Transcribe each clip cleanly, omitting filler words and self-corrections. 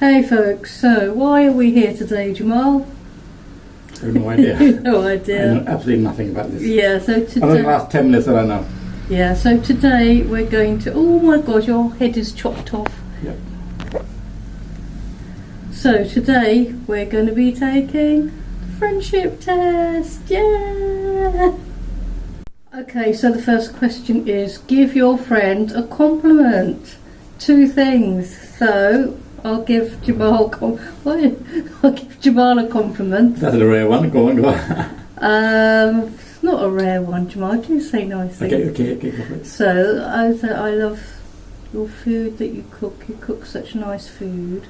Hey folks, so why are we here today, Jamal? I have no idea. No I idea. know absolutely nothing about this. Yeah, so Other than the today, last 10 minutes that I know. yeah, so today we're going to. Oh my God, your head is chopped off. Yep. So today we're going to be taking the friendship test. Yeah. Okay, so the first question is: give your friend a compliment. 2 things. So I'll give Jamal. I'll give Jamal a compliment. That's a rare one. Go on. It's not a rare one, Jamal. Do say nice things. Okay, go for it. So I say I love your food that you cook. You cook such nice food,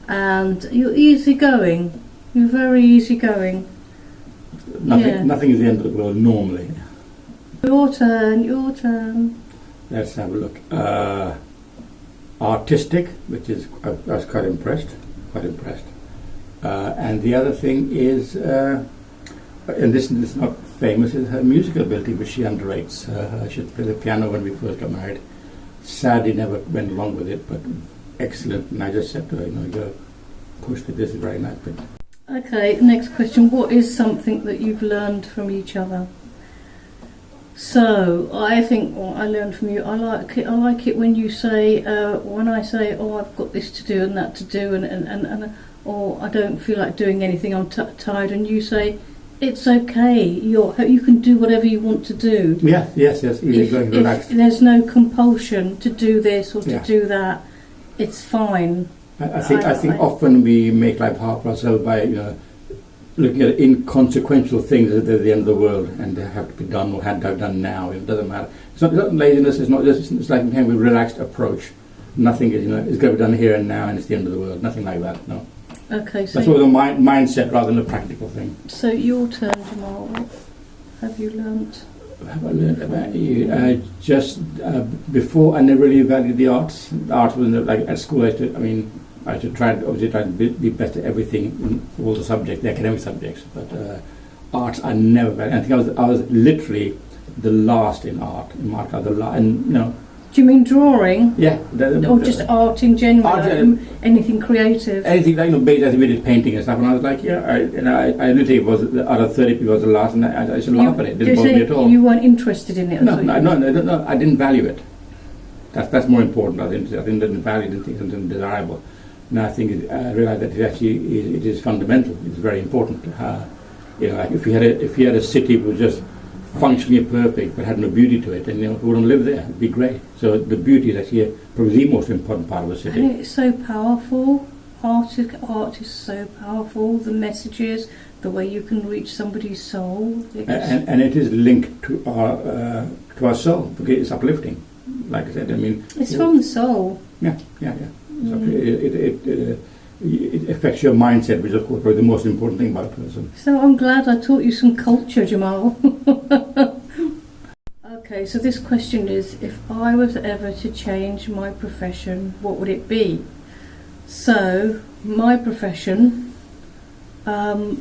and you're easygoing. You're very easygoing. Nothing is the end of the world normally. Your turn. Let's have a look. Artistic, which is I was quite impressed. And the other thing is, and this is not famous, is her musical ability, which she underrates. She played the piano when we first got married. Sadly, never went along with it, but excellent. And I just said to her, you go push it. This is very nice. But Okay, next question. What is something that you've learned from each other? So I think what I learned from you, I like it when you say, when I say, oh, I've got this to do and that to do, and or I don't feel like doing anything, I'm tired, and you say, it's okay, you can do whatever you want to do. yes, easy going, relaxed. If there's no compulsion to do this or to Yeah. do that, it's fine. I think often we make life hard for ourselves by looking at inconsequential things at the end of the world, and they have to be done or had to have done now. It doesn't matter. It's not laziness. It's not just. It's like a relaxed approach. Nothing is it's going to be done here and now, and it's the end of the world. Nothing like that. No. Okay, so That's all the mindset rather than a practical thing. So your turn, Jamal. What have you learnt? What have I learned about you? Before, I never really valued the arts. Art was like at school. I should try to be better at everything in all the subjects, the academic subjects. But arts, I never valued. I think I was literally the last in art. In art, Do you mean drawing? Yeah. Or just art in general? Art, anything creative? Anything like basically we did painting and stuff, and I was like, I literally was out of 30 people was the last, and I used to laugh at it. It didn't bother me at all. You weren't interested in it? No, I didn't value it. That's more important. I didn't value it and think something desirable. And I think I realised that it is fundamental. It's very important. Like if you had a city that was just functionally perfect but had no beauty to it, then who wouldn't live there? It'd be great. So the beauty is actually probably the most important part of a city. And it's so powerful. Art is so powerful. The messages, the way you can reach somebody's soul. And it is linked to our soul because it's uplifting. Like I said, it's from the soul. Yeah. So it affects your mindset, which is, of course, probably the most important thing about a person. So I'm glad I taught you some culture, Jamal. Okay, so this question is, if I was ever to change my profession, what would it be? So, my profession, I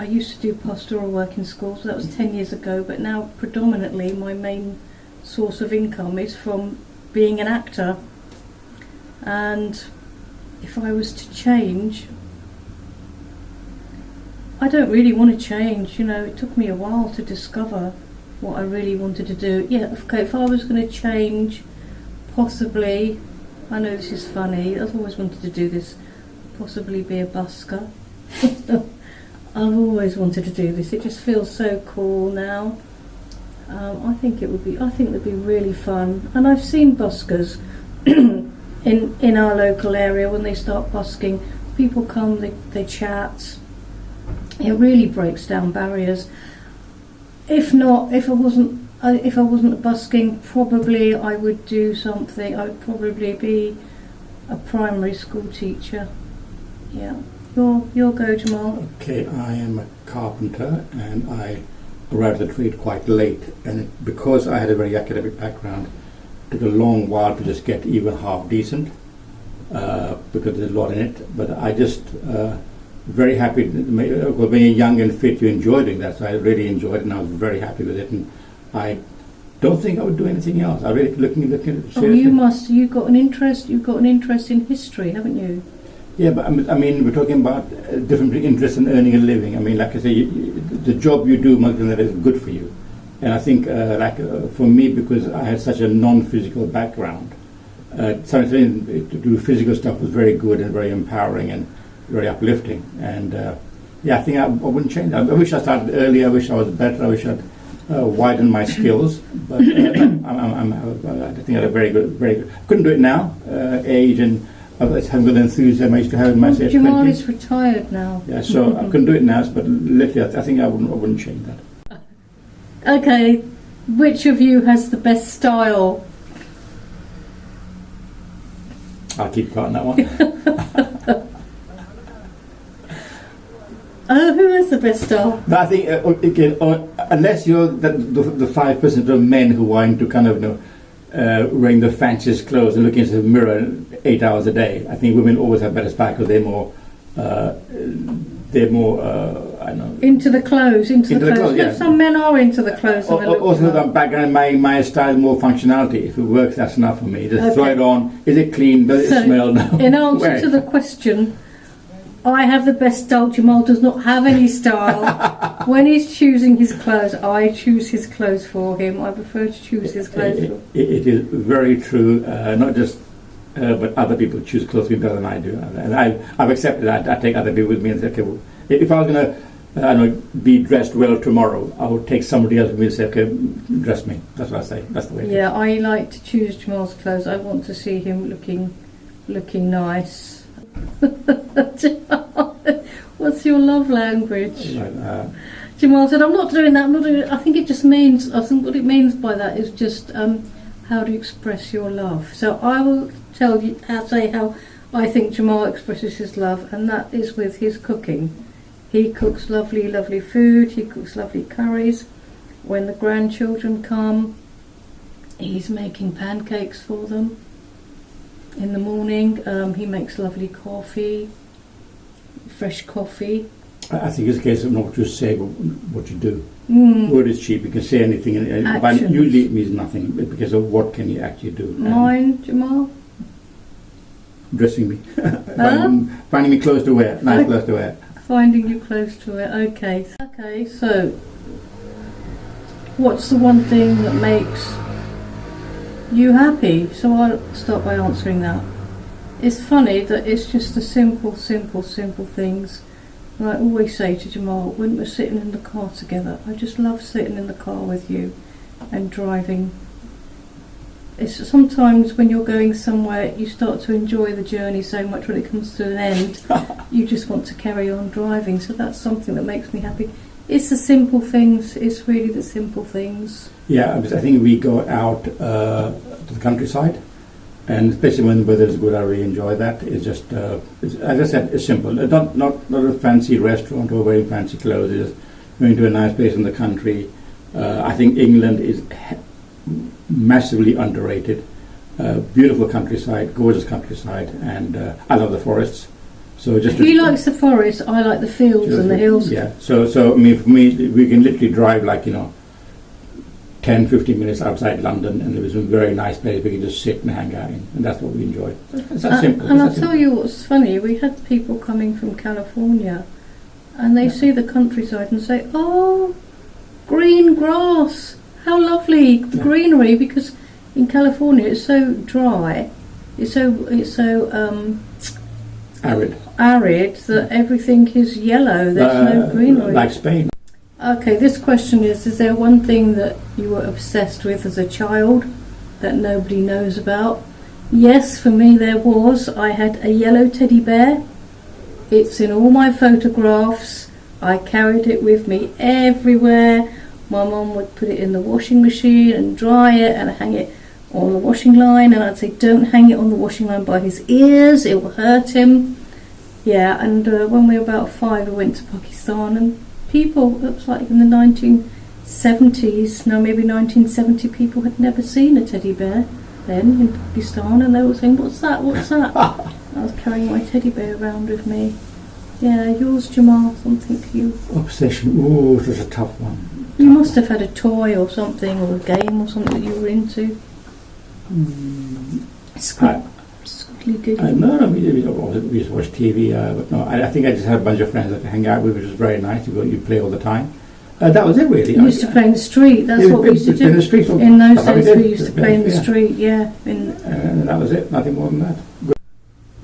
used to do pastoral work in schools, that was 10 years ago, but now predominantly my main source of income is from being an actor. And if I was to change, I don't really want to change. It took me a while to discover what I really wanted to do. Yeah, okay, if I was going to change, possibly, I know this is funny, I've always wanted to do this, possibly be a busker. I've always wanted to do this. It just feels so cool now. I think it'd be really fun. And I've seen buskers in our local area when they start busking. People come, they chat. It really breaks down barriers. If I wasn't busking, probably I would do something. I would probably be a primary school teacher. Yeah. Your go, Jamal. Okay, I am a carpenter, and I arrived at the trade quite late, and because I had a very academic background, it took a long while to just get even half decent, because there's a lot in it. But I just very happy. Because being young and fit, you enjoy doing that. So I really enjoyed it, and I was very happy with it. And I don't think I would do anything else. I really looking at seriously. Oh, you've got an interest. You've got an interest in history, haven't you? Yeah, but I mean, we're talking about different interests in earning a living. I mean, like I say, the job you do must be that is good for you. And I think, for me, because I had such a non-physical background, something to do physical stuff was very good and very empowering and very uplifting. And yeah, I think I wouldn't change that. I wish I started earlier. I wish I was better. I wish I'd widened my skills. But I think I had a very good. I couldn't do it now. Age and I haven't got the enthusiasm I used to have in my say Jamal 20s. is retired now. Yeah, so I couldn't do it now. But literally, I think I wouldn't change that. Okay, which of you has the best style? I'll keep quiet on that one. Who has the best style? No, I think again, unless you're the 5% of men who are into kind of wearing the fanciest clothes and looking into the mirror 8 hours a day, I think women always have better style because they're more. I don't know. Into the clothes. Yeah. Some men are into the clothes. Also, the background, my style is more functionality. If it works, that's enough for me. Just throw it on. Is it clean? Does it smell? No. In answer to the question, I have the best style. Jamal does not have any style. When he's choosing his clothes, I choose his clothes for him. I prefer to choose his clothes for him. It is very true. Not just but other people choose clothes for me better than I do. And I've accepted that. I take other people with me and say, okay, well, if I was going to be dressed well tomorrow, I would take somebody else with me and say, okay, dress me. That's what I say. That's the way. Yeah, I like to choose Jamal's clothes. I want to see him looking nice. What's your love language? Jamal said, I'm not doing that. I think it just means, I think what it means by that is just how do you express your love. So I will say how I think Jamal expresses his love, and that is with his cooking. He cooks lovely, lovely food. He cooks lovely curries. When the grandchildren come, he's making pancakes for them. In the morning, he makes lovely coffee, fresh coffee. I think it's a case of not just say what you do. Word is cheap. You can say anything, but usually it means nothing because of what can you actually do. Mine, Jamal? Dressing me. Finding me clothes to wear. Nice clothes to wear. Finding you clothes to wear. Okay, so what's the one thing that makes you happy? So I'll start by answering that. It's funny that it's just the simple things. And I always say to Jamal, when we're sitting in the car together, I just love sitting in the car with you and driving. It's sometimes when you're going somewhere, you start to enjoy the journey so much when it comes to an end, you just want to carry on driving. So that's something that makes me happy. It's the simple things. It's really the simple things. Yeah, I think we go out to the countryside, and especially when the weather is good, I really enjoy that. It's just, as I said, it's simple. Not a fancy restaurant or wearing fancy clothes. It's just going to a nice place in the country. I think England is massively underrated. Beautiful countryside, gorgeous countryside, and I love the forests. So just he likes the forest, I like the fields and the hills. Yeah. So I mean, for me, we can literally drive 10, 15 minutes outside London, and there is a very nice place we can just sit and hang out in, and that's what we enjoy. It's that simple. And I'll tell you what's funny, we had people coming from California, and they see the countryside and say, oh, green grass, how lovely, the greenery, because in California it's so dry, it's so arid that everything is yellow, there's no greenery. Like Spain. Okay, this question is there one thing that you were obsessed with as a child that nobody knows about? Yes, for me there was. I had a yellow teddy bear. It's in all my photographs. I carried it with me everywhere. My mum would put it in the washing machine and dry it and hang it on the washing line, and I'd say, don't hang it on the washing line by his ears, it will hurt him. Yeah, and when we were about 5 we went to Pakistan, and people, it was like in the 1970s, no, maybe 1970, people had never seen a teddy bear then in Pakistan, and they were saying, what's that? I was carrying my teddy bear around with me. Yeah, yours, Jamal, something for you. Obsession, oh, that's a tough one. You must have had a toy or something, or a game or something that you were into. Squiggly did. No, we used to watch TV, but no, I think I just had a bunch of friends that I hang out with, which was very nice. You play all the time. That was it, really. We used to play in the street. That's what we used to do. In the street. In those days, we used to play in the street. Yeah. And that was it. Nothing more than that.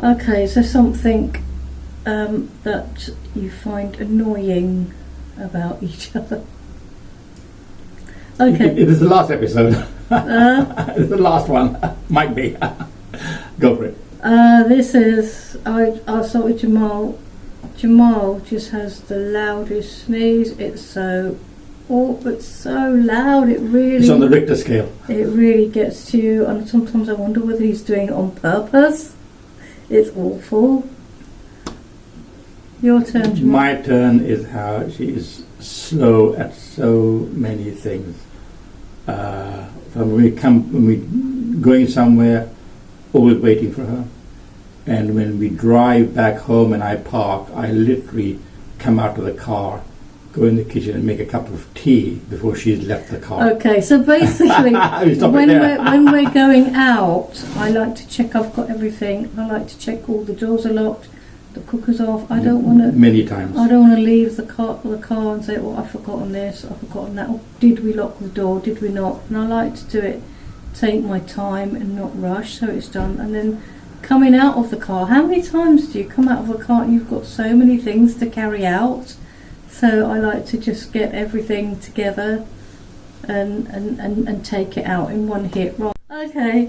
Okay, so something that you find annoying about each other. Okay. It is the last episode. It's the last one. Might be. Go for it. This is. I'll start with Jamal. Jamal just has the loudest sneeze. It's so loud. It really. It's on the Richter scale. It really gets to you, and sometimes I wonder whether he's doing it on purpose. It's awful. Your turn, Jamal. My turn is how she is slow at so many things. When we going somewhere, always waiting for her. And when we drive back home and I park, I literally come out of the car, go in the kitchen and make a cup of tea before she's left the car. Okay, so basically, when we're going out, I like to check I've got everything. I like to check all the doors are locked, the cooker's off. I don't want to. Many times. I don't want to leave the car and say, "Oh, I've forgotten this. I've forgotten that. Oh, did we lock the door? Did we not?" And I like to do it, take my time and not rush, so it's done. And then coming out of the car, how many times do you come out of a car and you've got so many things to carry out? So I like to just get everything together and take it out in one hit. Right. Okay,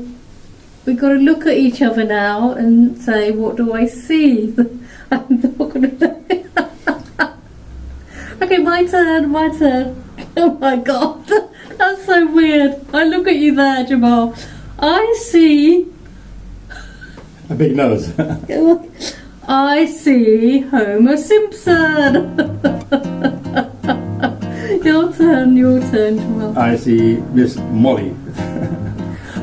we've got to look at each other now and say, what do I see? I'm not going to. Okay, my turn. Oh my God, that's so weird. I look at you there, Jamal. I see a big nose. I see Homer Simpson. Your turn, Jamal. I see Miss Molly.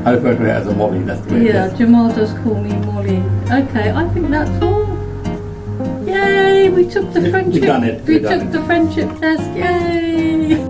I refer to her as a Molly, that's the way it is. Jamal does call me Molly. Okay, I think that's all. Yay, we took the friendship. We've done it. We took the friendship test. Yay.